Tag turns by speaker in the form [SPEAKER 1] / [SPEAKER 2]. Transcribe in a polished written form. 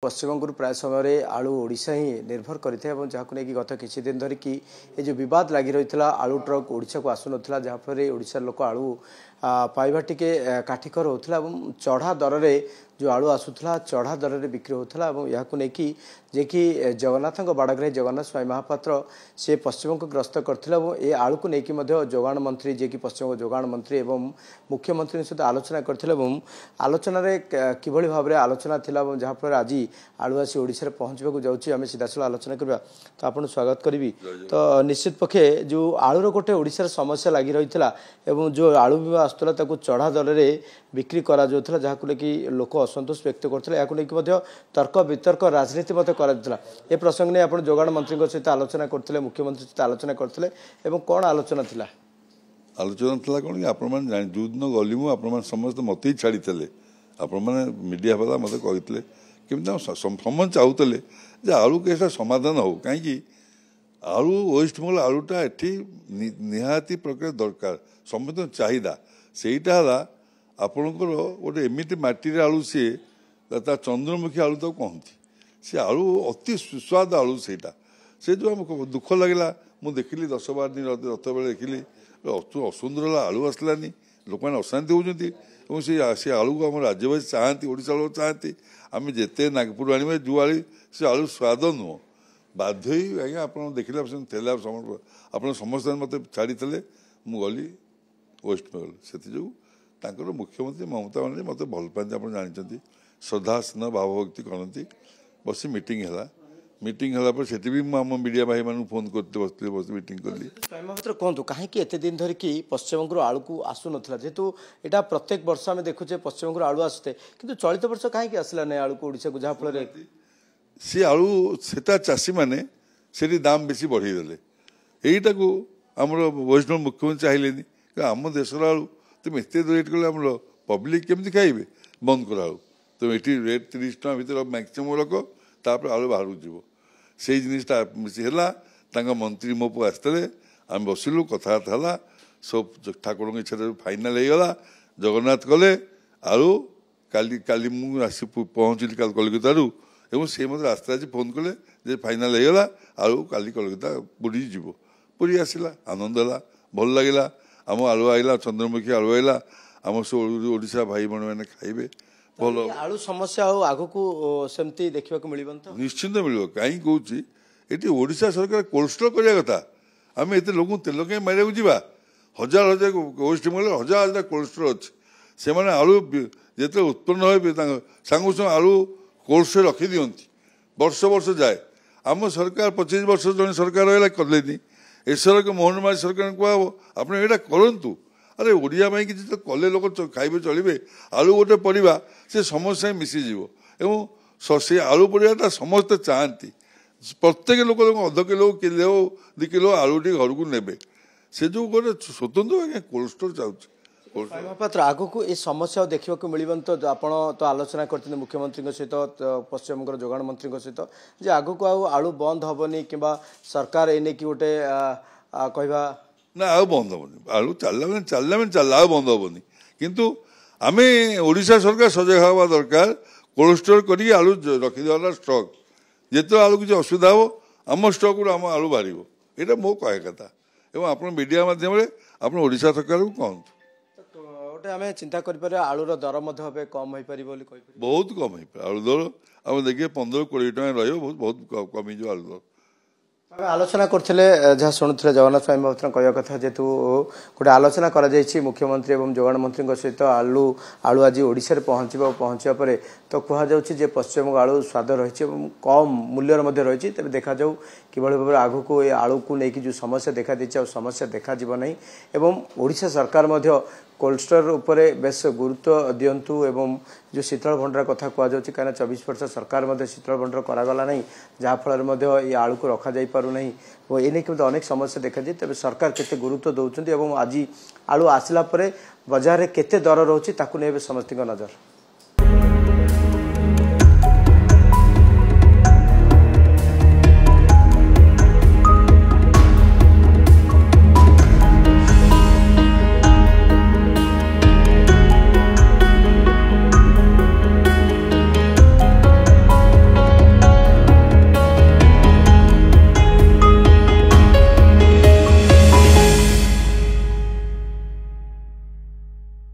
[SPEAKER 1] पश्चिमबंग प्राय समय आलू ओडिशा ही निर्भर करते जहाँ नहीं गत किसी दिन धरिकी ये जो विवाद लगी रही आलू ट्रक ओडिशा को आसुन जहाँफल ओडिशा लोक आलू पाइबा टिके काठिकर होता चढ़ा दर में जो आलू आसूला चढ़ा दर में बिक्री होता यहाँ नहीं जे कि जगन्नाथ बाड़ग्राही जगन्नाथ स्वामी महापात्र से पश्चिमबंग ग्रस्त करते ये आलू को लेकिन जोगाण मंत्री जे कि पश्चिमबंग जोगाण मंत्री एवं मुख्यमंत्री सहित आलोचना करते आलोचन किभली भाव में आलोचना थिला जहाँफल आज आलू आसी ओडिशा पहुँचवाक जाऊँगी आम सीधासल आलोचना करवा तो आपको स्वागत करी। तो निश्चित पक्षे जो आलूर गोटे ओडिशार समस्या लगी रही है जो आलू भी आसूला चढ़ा दर में बिक्री करा जहाँ लेकिन लोक असंतोष व्यक्त करते या तर्क वितर्क राजनीति मत करा ए प्रसंग नहीं आप जोगाण मंत्री सहित आलोचना करते मुख्यमंत्री सहित आलोचना करते कौन आलोचना थिला
[SPEAKER 2] आलोचना था कौन कि आपण जो दिन गली मु आपण समस्त मत ही छाड़ी आपण मीडिया वाला मत कहते केमी समझ चाहूले जे आलू केसटा समाधान हो कहीं आलू वेस्टबंगाल आलूटा एटी निहाती प्रकार दरकार समस्त चाहिदा सेटा है आपणकर गोटे एमती मटी आलू सी चंद्रमुखी आलू तो कहती सी आलू अति सुस्वाद आलू से जो दुख लगे मुझे देखिली 10-12 दिन रथ बेले देखिली असुंदर आलू आसलानी लोक मैंने अशांति होती सी आलू को आम राज्यवासी चाहती ओडिशा लोग चाहती आम जिते नागपुर आने जो आली से आलू स्वाद नुह बाध्य आज्ञा आप देखिले आप समस्त मत छाड़ी मु गली वेस्टबंगाल से मुख्यमंत्री ममता बनर्जी मत भल पाती आप जानते श्रद्धा स्नेह भावभक्ति करती बस मीटिंग है से मीडिया भाई मान फोन करते बस मीटिंग कली
[SPEAKER 1] कहतु कहीं एत दिन धरिकी पश्चिमबंग आलू को आसुना जेहेतु यहाँ प्रत्येक वर्ष आम देखुचे पश्चिमबंग आलू आसते कि चलित वर्ष कहीं आसला ना आलू को ओडिशा को जहाँफल
[SPEAKER 2] सी आलू सेटा चाषी मैंने से दाम बेसी बढ़ईदे यहीटा को आम वेस्टबंगाल मुख्यमंत्री चाहिए आम देशर आलू तुम एत रेट कले आम पब्लिक केमती खाइबे बंद कर आलू तुम ये रेट 30 टका भर मैक्सिमम रख तापर आलू बाहर जीव से जिनटा है मंत्री मो पो आसते आम बसिलु कथबार्ता है सब ठाकुर की इच्छा फाइनाल होगा जगन्नाथ कले आलू काली काली मुझे पहुँचली कलकत्ता एवं से मत रास्ता आज फोन कले जे फाइनाल होगा आलू काली कलकत्ता बुढ़ी जीव पूरी आसला आनंद है भल लगे आम आलू आइला चंद्रमुखी आलू आइला आम सब ओडिशा भाई बहन मैंने खाइबे भल
[SPEAKER 1] आलू समस्या आग को सेमती देखा मिल
[SPEAKER 2] निश्चिंत मिल कहीं कौच ये ओडिशा सरकार कोल्ड स्टोर करने कथा आम एत लोक तेल कहीं मारे जा हजार हजार वेस्ट बंगाल हजार हजार कोल्ड स्टोर अच्छे से आलू जो उत्पन्न हो सांग संग आलू कोल्ड स्टोर रखी दिखती वर्ष वर्ष जाए आम सरकार 25 वर्ष जन सरकार रहा कले एसर के मोहन माझी सरकार कह आप करूँ अरे ओडिया कि तो कले लोक खाइबे चलिए आलू गोटे परिवा से समस्या मिसीज से आलू परिवाटा समस्ते चाहती प्रत्येक लोक अध किलो किलो 2 किलो आलू टी घर को ने से जो गोटे स्वतंत्र आज्ञा कोल्ड स्टोर चाहिए
[SPEAKER 1] महापात्र आग को ये समस्या देखा मिलबन तो आप तो आलोचना करते मुख्यमंत्री सहित पश्चिमबंग जोगाण मंत्री सहित जे आग को आलू बंद हेनी कि सरकार एने कि गोटे कहवा
[SPEAKER 2] ना आ बंद हेनी आलू चलला बंद हेनी किंतु आम ओडिशा सरकार सजग हवा दरकार कोल्ड स्टोर कर आलू रखीदेला स्टक जिते आलू किसी असुविधा हो आम स्टक आम आलू बाहर यहाँ मो कह कथा एवं आप मीडिया मध्यम आप ओडिशा सरकार को कहतु
[SPEAKER 1] गोटे आम चिंता कर आलूर दर कम हो पार
[SPEAKER 2] बहुत कम हो आलू दर आम देखिए 15-20 टका रही बहुत कमिज आलू दर
[SPEAKER 1] आलोचना करते जहाँ शुणुले जगन्नाथ स्वामी महापात्र कहवा कथा जेहेतु गोटे आलोचना कर मुख्यमंत्री और जोगाण मंत्री सहित आलू आज ओडिशा पहुँचा पर तो कहुचे पश्चिमबंग आलू स्वाद रही कम मूल्यर रही तेज देखा जाऊ कि भाव आग को ये आलू को लेकिन जो समस्या देखा दी समस्या देखा ना एवं ओडिशा सरकार कोल्ड स्टोर उपरे बेस गुरुत्व दिंतु एवं जो शीतल भंडार कथा कहुँ कहीं 24 वर्ष सरकार शीतल भंडार करागला नहीं जहाँफल ये आलू को रखा जा पार नहीं और ये नहीं अनेक समस्या देखा जाए तेज सरकार केते गुरुत्व दौरान आज आलू आसला बाजार में केते दर रोचे समस्त नजर।